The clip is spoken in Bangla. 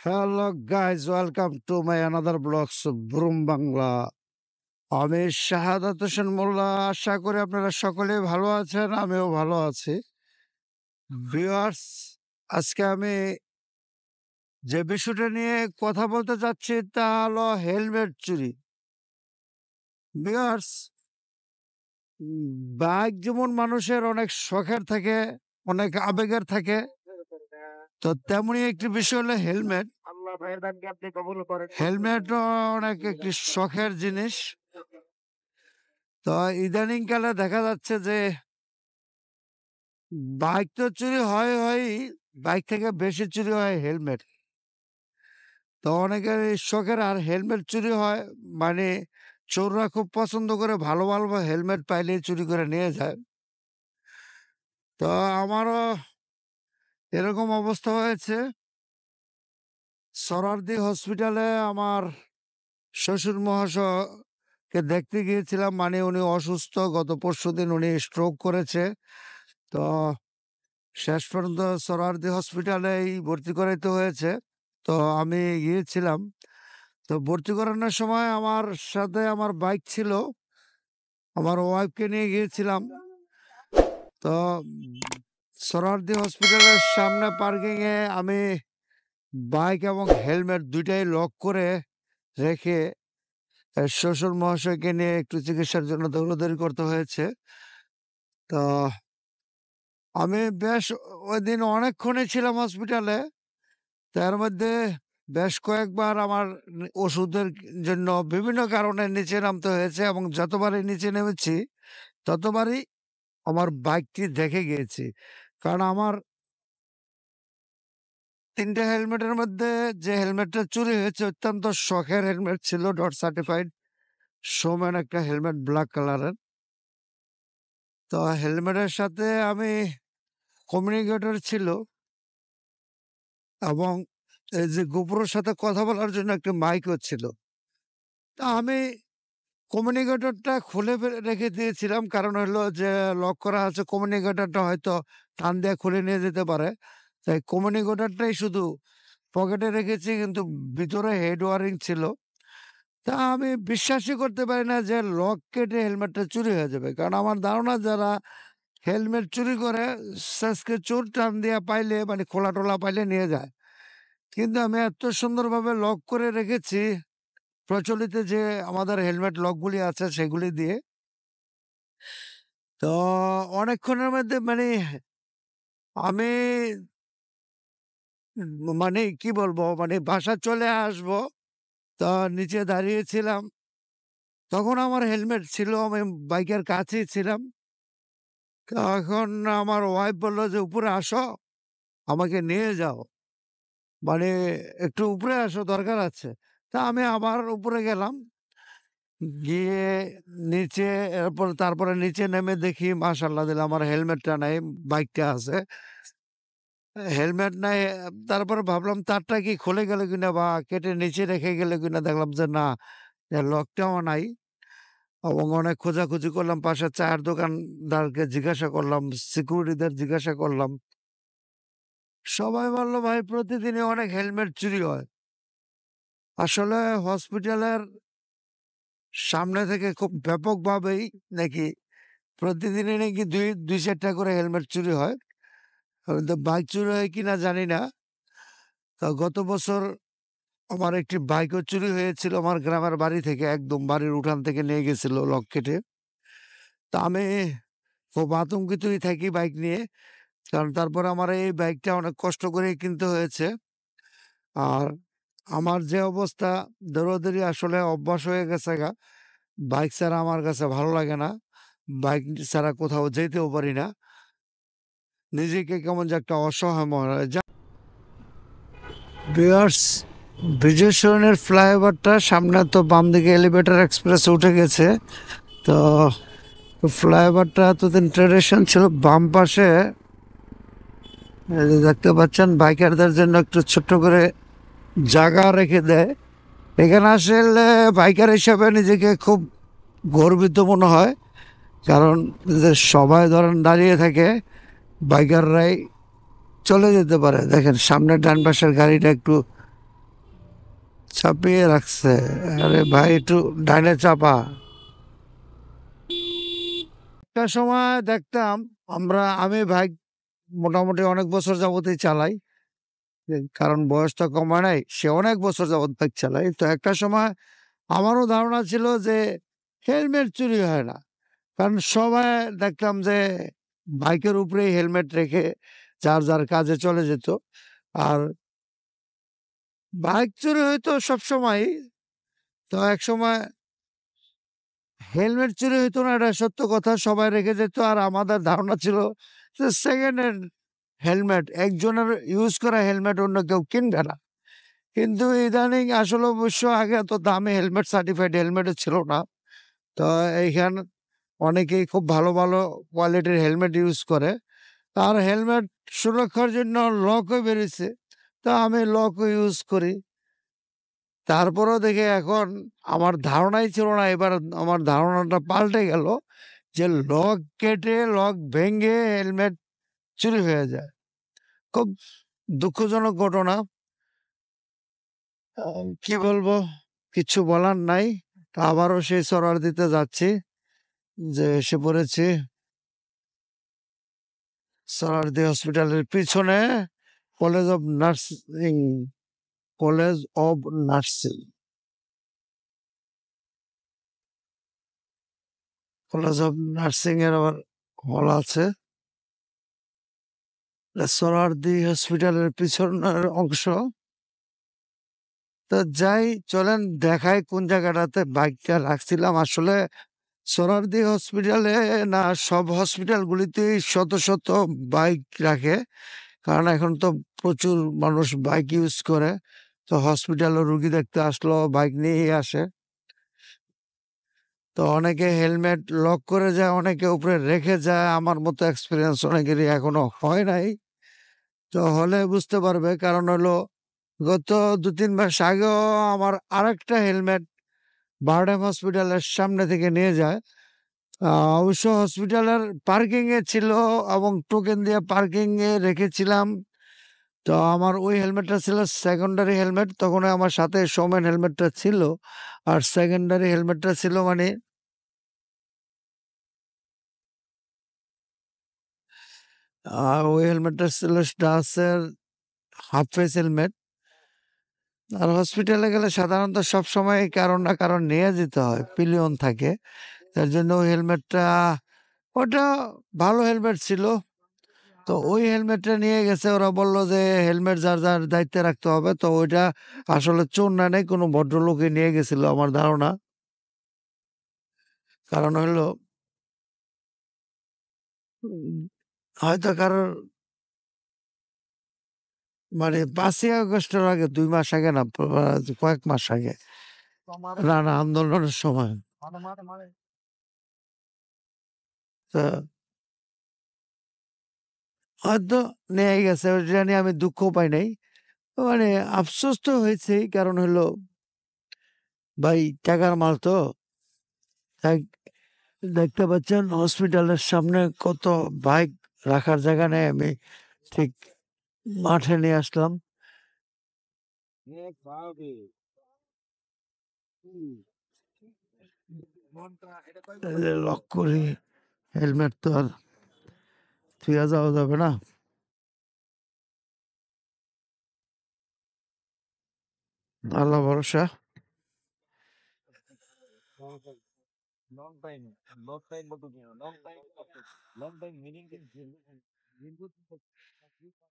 Hello guys, welcome to my another blogs broom Bangla. আমি শাহাদাত হোসেন মোল্লা। আশা করি আপনারা সকলেই ভালো আছেন, আমিও ভালো আছি। ভিউয়ার্স, আজকে আমি যে বিষয়টা নিয়ে কথা বলতে চাচ্ছি তা হলো হেলমেট চুরি। ভিউয়ার্স, বাইক যেমন মানুষের অনেক শখের থাকে, অনেক আবেগের থাকে, তো তেমনি একটি বিষয় হলো হেলমেট। হেলমেট অনেক একটি শখের জিনিস। তো ইদানিং কালে দেখা যাচ্ছে যে বাইক তো চুরি হয়, বাইক থেকে বেশি চুরি হয় হেলমেট। তো অনেকের এই শখের আর হেলমেট চুরি হয়, মানে চোররা খুব পছন্দ করে ভালো ভালো হেলমেট পাইলেই চুরি করে নিয়ে যায়। তো আমারও এরকম অবস্থা হয়েছে। সরারদি হসপিটালে আমার শ্বশুর মহাশয়কে দেখতে গিয়েছিলাম, মানে উনি অসুস্থ, গত পরশুদিন উনি স্ট্রোক করেছে। তো শেষ পর্যন্ত সোহরাওয়ার্দী হসপিটালেই ভর্তি করাইতে হয়েছে। তো আমি গিয়েছিলাম। তো ভর্তি করানোর সময় আমার সাথে আমার বাইক ছিল, আমার ওয়াইফকে নিয়ে গিয়েছিলাম। তো সোহরাওয়ার্দী হসপিটালের সামনে পার্কিং এ আমি বাইক এবং হেলমেট দুইটাই লক করে রেখে শ্বশুর মহাশয়কে নিয়ে একটু চিকিৎসার জন্য দৌড়াদৌড়ি করতে হয়েছে। তো আমি বেশ ওইদিন অনেকক্ষণই ছিলাম হসপিটালে। তার মধ্যে বেশ কয়েকবার আমার ওষুধের জন্য বিভিন্ন কারণে নিচে নামতে হয়েছে, এবং যতবারই নিচে নেমেছি ততবারই আমার বাইকটি দেখে গিয়েছি। কারণ আমার ৩ টে হেলমেটের মধ্যে যে হেলমেটটা চুরি হয়েছে অত্যন্ত শখের হেলমেট ছিল, ডট সার্টিফাইড সোম্যান একটা হেলমেট, ব্ল্যাক কালারের। তো হেলমেটের সাথে আমি কমিউনিকেটর ছিল, এবং এই যে গোপুরের সাথে কথা বলার জন্য একটা মাইকও ছিল। তা আমি কমিউনিকেটরটা খুলে রেখে দিয়েছিলাম, কারণ হলো যে লক করা আছে, কমিউনিকেটরটা হয়তো টান দিয়ে খুলে নিয়ে যেতে পারে। তাই কমিউনিকেটরটাই শুধু পকেটে রেখেছি, কিন্তু ভিতরে হেড ওয়ারিং ছিল। তা আমি বিশ্বাসই করতে পারি না যে লক কেটে হেলমেটটা চুরি হয়ে যাবে, কারণ আমার ধারণা যারা হেলমেট চুরি করে শেষকে চোর টান দিয়া পাইলে, মানে খোলা টোলা পাইলে নিয়ে যায়। কিন্তু আমি এত সুন্দরভাবে লক করে রেখেছি, প্রচলিত যে আমাদের হেলমেট লকগুলি আছে সেগুলি দিয়ে। তো অনেকক্ষণের মধ্যে মানে আমি মানে কি বলবো, মানে বাসা চলে আসবো। তো নিচে দাঁড়িয়েছিলাম, তখন আমার হেলমেট ছিল, আমি বাইকের কাছেই ছিলাম। তখন আমার ওয়াইফ বললো যে উপরে আসো, আমাকে নিয়ে যাও, মানে একটু উপরে আসো, দরকার আছে। তা আমি আবার উপরে গেলাম, গিয়ে নিচে, তারপরে নিচে নেমে দেখি মাশাআল্লাহ দিল্লাহ আমার হেলমেটটা নাই, বাইকটা আছে। হেলমেট নাই। তারপরে ভাবলাম তারটা কি খুলে গেল কিনা বা কেটে নিচে রেখে গেল কিনা, দেখলাম যে না, লকটাও নাই। এবং অনেক খোঁজাখুঁজি করলাম, পাশে চায়ের দোকানদারকে জিজ্ঞাসা করলাম, সিকিউরিটিদের জিজ্ঞাসা করলাম। সবাই বলল ভাই প্রতিদিনই অনেক হেলমেট চুরি হয়। আসলে হসপিটালের সামনে থেকে খুব ব্যাপকভাবেই নাকি প্রতিদিনই নাকি দুই দুই চারটা করে হেলমেট চুরি হয়। তো বাইক চুরি হয় কিনা জানি না। তো গত বছর আমার একটি বাইকও চুরি হয়েছিল, আমার গ্রামের বাড়ি থেকে, একদম বাড়ির উঠান থেকে নিয়ে গেছিল লক কেটে। তা আমি খুব আতঙ্কিতই থাকি বাইক নিয়ে, কারণ তারপর আমার এই বাইকটা অনেক কষ্ট করে কিনতে হয়েছে। আর আমার যে অবস্থা, দৌড়াদৌড়ি আসলে অভ্যাস হয়ে গেছে গা। বাইক ছাড়া আমার কাছে ভালো লাগে না, বাইক ছাড়া কোথাও যেতেও পারি না, নিজেকে কেমন যে একটা অসহায় মনে হয়। ভিউয়ার্স, বিজয় সরণের ফ্লাইওভারটা সামনে, তো বাম দিকে এলিভেটর এক্সপ্রেস উঠে গেছে। তো ফ্লাইওভারটা এতদিন ট্রেডিশন ছিল, বাম পাশে এই যে দেখতে পাচ্ছেন বাইকারদের জন্য একটু ছোট্ট করে জায়গা রেখে দেয়। এখানে আসলে বাইকার হিসাবে নিজেকে খুব গর্বিত মনে হয়, কারণ যে সবাই ধরেন দাঁড়িয়ে থাকে, বাইকাররাই চলে যেতে পারে। দেখেন সামনে ডান পাশের গাড়িটা একটু চাপিয়ে রাখছে। আরে ভাই একটু ডাইনে চাপা। একটা সময় দেখতাম আমি বাইক মোটামুটি অনেক বছর যাবতই চালাই। কারণ বয়স তো কমায় নাই। সে অনেক বছর যাবত বাইক চালায়। তো একটা সময় আমারও ধারণা ছিল যে হেলমেট চুরি হয় না। কারণ সবাই দেখতাম যে বাইকের উপরেই হেলমেট রেখে যার কাজে চলে যেত। আর বাইক চুরি হইতো সবসময়ই। তো একসময় হেলমেট চুরি হইতো না এটা সত্য কথা। সবাই রেখে যেত। আর আমাদের ধারণা ছিল যে সেকেন্ড হ্যান্ড হেলমেট, একজনের ইউজ করা হেলমেট অন্য কেউ কিনবে না। কিন্তু ইদানিং আসলে অবশ্য আগে এত দামি হেলমেট সার্টিফাইড হেলমেটও ছিল না। তো এইখানে অনেকেই খুব ভালো, ভালো কোয়ালিটির হেলমেট ইউজ করে। আর হেলমেট সুরক্ষার জন্য লকও বেরিয়েছে। তো আমি লকও ইউজ করি। তারপরেও দেখি এখন আমার ধারণাই ছিল না, এবার আমার ধারণাটা পাল্টে গেল যে লক কেটে, লক ভেঙে হেলমেট চুরি হয়ে যায়। খুব দুঃখজনক ঘটনা। কি বলবো? কিচ্ছু বলার নাই। তো আবারও সেই দিতে যাচ্ছি যে এসে পড়েছি সোহরাওয়ার্দী হসপিটালের পিছনে college of nursing college of nursing college of nursing এর আবার হল আছে। সোহরাওয়ার্দী হসপিটালের পিছনের অংশ। তো যাই, চলেন দেখাই কোন জায়গাটাতে বাইকটা রাখছিলাম। আসলে সোহরাওয়ার্দী হসপিটালে না, সব হসপিটালগুলিতেই শত শত বাইক রাখে। কারণ এখন তো প্রচুর মানুষ বাইক ইউজ করে। তো হসপিটালে রুগী দেখতে আসলো বাইক নিয়েই আসে। তো অনেকে হেলমেট লক করে যায়, অনেকে উপরে রেখে যায়। আমার মতো এক্সপিরিয়েন্স অনেকেরই এখনো হয় নাই। তো হলে বুঝতে পারবে। কারণ হলো গত ২-৩ মাস আগেও আমার আরেকটা হেলমেট বারডেম হসপিটালের সামনে থেকে নিয়ে যায়। অবশ্য হসপিটালের পার্কিং এ ছিল এবং টোকেন দিয়ে পার্কিং এ রেখেছিলাম। তো আমার ওই হেলমেটটা ছিল সেকেন্ডারি হেলমেট। তখন আমার সাথে সমান হেলমেটটা ছিল। আর সেকেন্ডারি হেলমেটটা ছিল মানে ওই হেলমেটটা ছিল ডাসের হাফ ফেস হেলমেট। আর হসপিটালে গেলে সাধারণত সবসময় কারণ না কারণ নিয়ে যেতে হয়, পিলিয়ন থাকে। তার জন্য ওই হেলমেটটা, ওটা ভালো হেলমেট ছিল। তো ওই হেলমেটটা নিয়ে গেছে। ওরা বলল যে হেলমেট যার যার দায়িত্বে রাখতে হবে। তো ওইটা আসলে চোর না নেই, কোনো ভদ্রলোকে নিয়ে গেছিল আমার ধারণা। কারণ হলো হয়তো কারোর মানে ৫ই আগস্টের আগে ২ মাস আগে না, কয়েক মাস আগে। না না, আন্দোলনের সময়। তো হয়তো নিয়ে গেছে, ওইটা নিয়ে আমি দুঃখ পাই নাই। মানে আফসোস তো হয়েছেই। কারণ হলো ভাই টাকার মাল তো। তাই দেখতে পাচ্ছেন হসপিটালের সামনে কত বাইক রাখার জায়গা নেই। আমি ঠিক মাঠে নিয়ে আসলাম। লক করি। হেলমেট তো আর থুয়া যাওয়া যাবে না। আল্লাহ ভরসা।